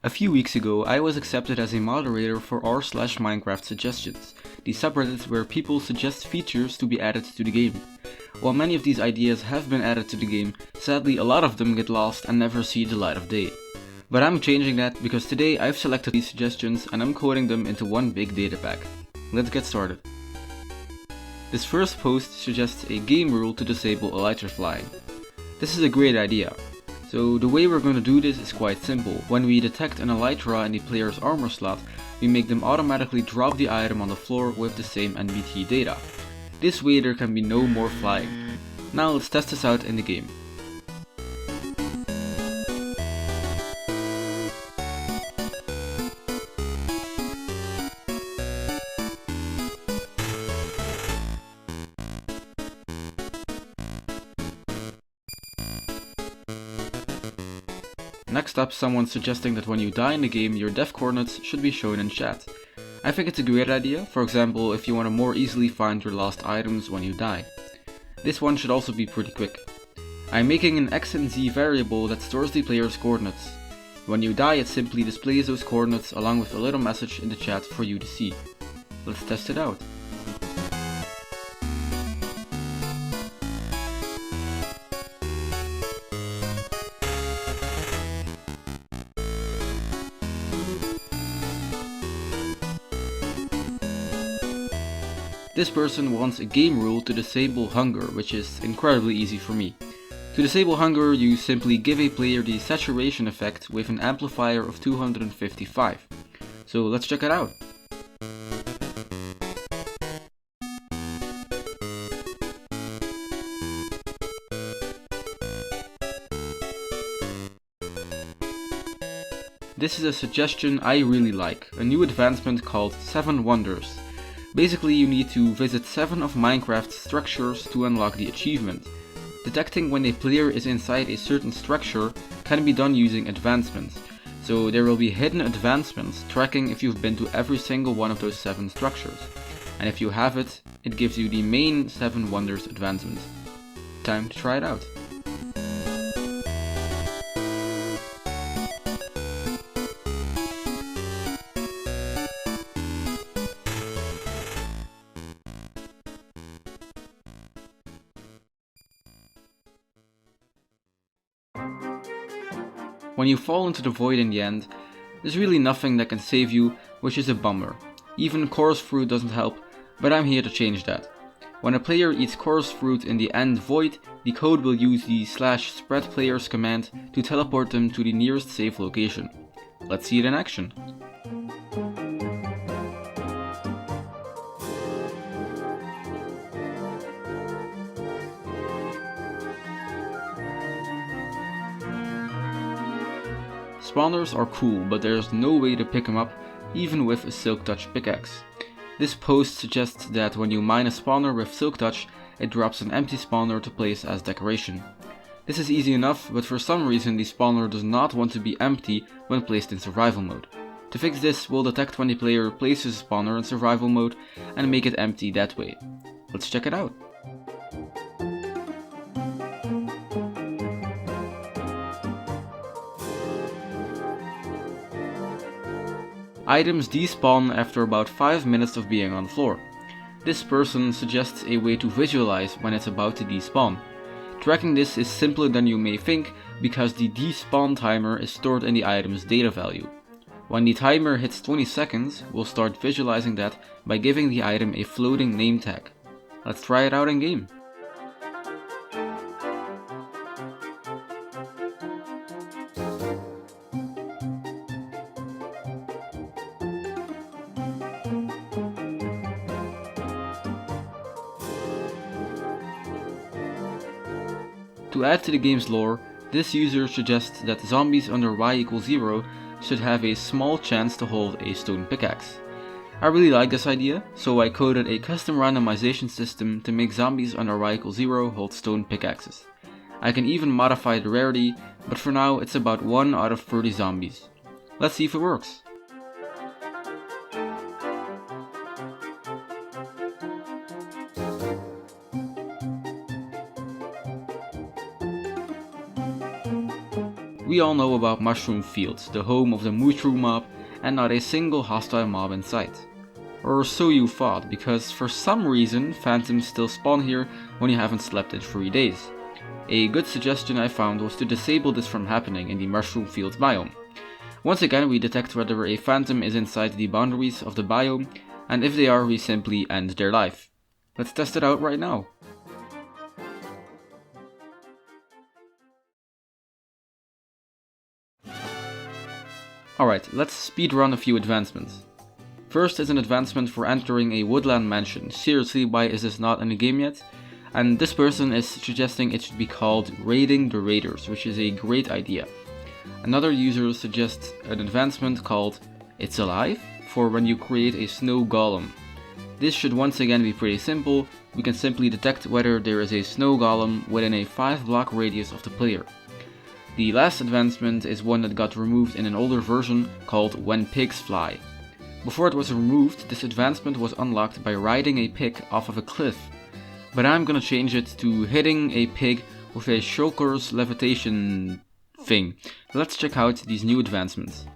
A few weeks ago, I was accepted as a moderator for r/Minecraft suggestions, the subreddit where people suggest features to be added to the game. While many of these ideas have been added to the game, sadly a lot of them get lost and never see the light of day. But I'm changing that because today I've selected these suggestions and I'm coding them into one big data pack. Let's get started. This first post suggests a game rule to disable Elytra flying. This is a great idea. So the way we're going to do this is quite simple. When we detect an Elytra in the player's armor slot, we make them automatically drop the item on the floor with the same NBT data. This way there can be no more flying. Now let's test this out in the game. Next up, someone's suggesting that when you die in the game, your death coordinates should be shown in chat. I think it's a great idea, for example if you want to more easily find your lost items when you die. This one should also be pretty quick. I'm making an x and z variable that stores the player's coordinates. When you die, it simply displays those coordinates along with a little message in the chat for you to see. Let's test it out. This person wants a game rule to disable hunger, which is incredibly easy for me. To disable hunger, you simply give a player the saturation effect with an amplifier of 255. So let's check it out. This is a suggestion I really like, a new advancement called 7 Wonders. Basically, you need to visit 7 of Minecraft's structures to unlock the achievement. Detecting when a player is inside a certain structure can be done using advancements, so there will be hidden advancements tracking if you've been to every single one of those 7 structures. And if you have it, it gives you the main 7 Wonders advancement. Time to try it out. When you fall into the void in the end, there's really nothing that can save you, which is a bummer. Even coarse fruit doesn't help, but I'm here to change that. When a player eats coarse fruit in the end void, the code will use the /spreadplayers command to teleport them to the nearest safe location. Let's see it in action. Spawners are cool, but there's no way to pick them up even with a Silk Touch pickaxe. This post suggests that when you mine a spawner with Silk Touch, it drops an empty spawner to place as decoration. This is easy enough, but for some reason the spawner does not want to be empty when placed in survival mode. To fix this, we'll detect when the player places a spawner in survival mode and make it empty that way. Let's check it out. Items despawn after about 5 minutes of being on the floor. This person suggests a way to visualize when it's about to despawn. Tracking this is simpler than you may think because the despawn timer is stored in the item's data value. When the timer hits 20 seconds, we'll start visualizing that by giving the item a floating name tag. Let's try it out in game. To add to the game's lore, this user suggests that zombies under y=0 should have a small chance to hold a stone pickaxe. I really like this idea, so I coded a custom randomization system to make zombies under y=0 hold stone pickaxes. I can even modify the rarity, but for now it's about 1 out of 30 zombies. Let's see if it works. We all know about Mushroom Fields, the home of the mushroom mob, and not a single hostile mob in sight. Or so you thought, because for some reason phantoms still spawn here when you haven't slept in 3 days. A good suggestion I found was to disable this from happening in the Mushroom Fields biome. Once again we detect whether a phantom is inside the boundaries of the biome, and if they are, we simply end their life. Let's test it out right now. Alright, let's speedrun a few advancements. First is an advancement for entering a woodland mansion. Seriously, why is this not in the game yet? And this person is suggesting it should be called Raiding the Raiders, which is a great idea. Another user suggests an advancement called It's Alive for when you create a snow golem. This should once again be pretty simple. We can simply detect whether there is a snow golem within a 5-block radius of the player. The last advancement is one that got removed in an older version called When Pigs Fly. Before it was removed, this advancement was unlocked by riding a pig off of a cliff, but I'm gonna change it to hitting a pig with a shulker's levitation thing. Let's check out these new advancements.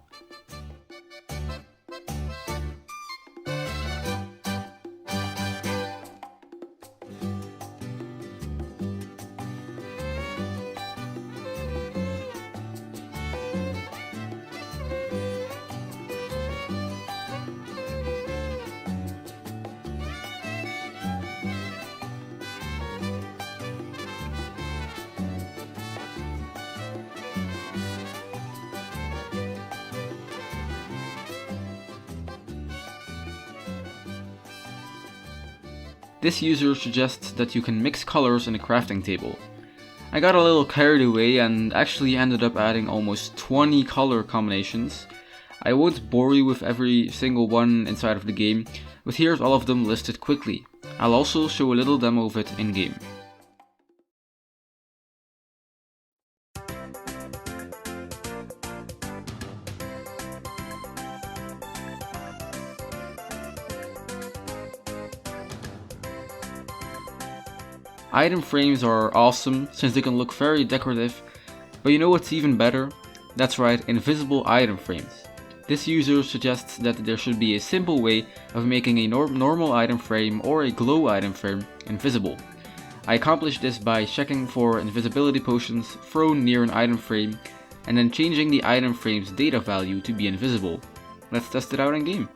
This user suggests that you can mix colors in a crafting table. I got a little carried away and actually ended up adding almost 20 color combinations. I won't bore you with every single one inside of the game, but here's all of them listed quickly. I'll also show a little demo of it in game. Item frames are awesome since they can look very decorative, but you know what's even better? That's right, invisible item frames. This user suggests that there should be a simple way of making a normal item frame or a glow item frame invisible. I accomplished this by checking for invisibility potions thrown near an item frame and then changing the item frame's data value to be invisible. Let's test it out in game.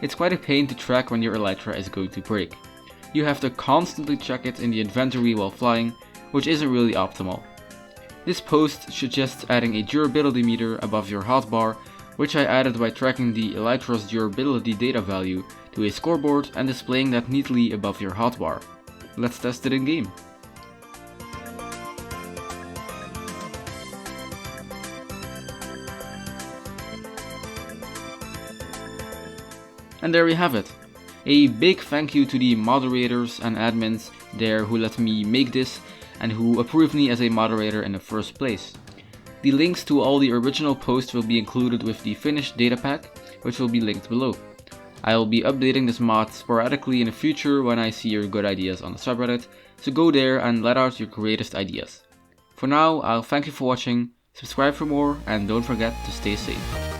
It's quite a pain to track when your Elytra is going to break. You have to constantly check it in the inventory while flying, which isn't really optimal. This post suggests adding a durability meter above your hotbar, which I added by tracking the Elytra's durability data value to a scoreboard and displaying that neatly above your hotbar. Let's test it in game. And there we have it. A big thank you to the moderators and admins there who let me make this and who approved me as a moderator in the first place. The links to all the original posts will be included with the finished datapack, which will be linked below. I will be updating this mod sporadically in the future when I see your good ideas on the subreddit, so go there and let out your greatest ideas. For now, I'll thank you for watching, subscribe for more, and don't forget to stay safe.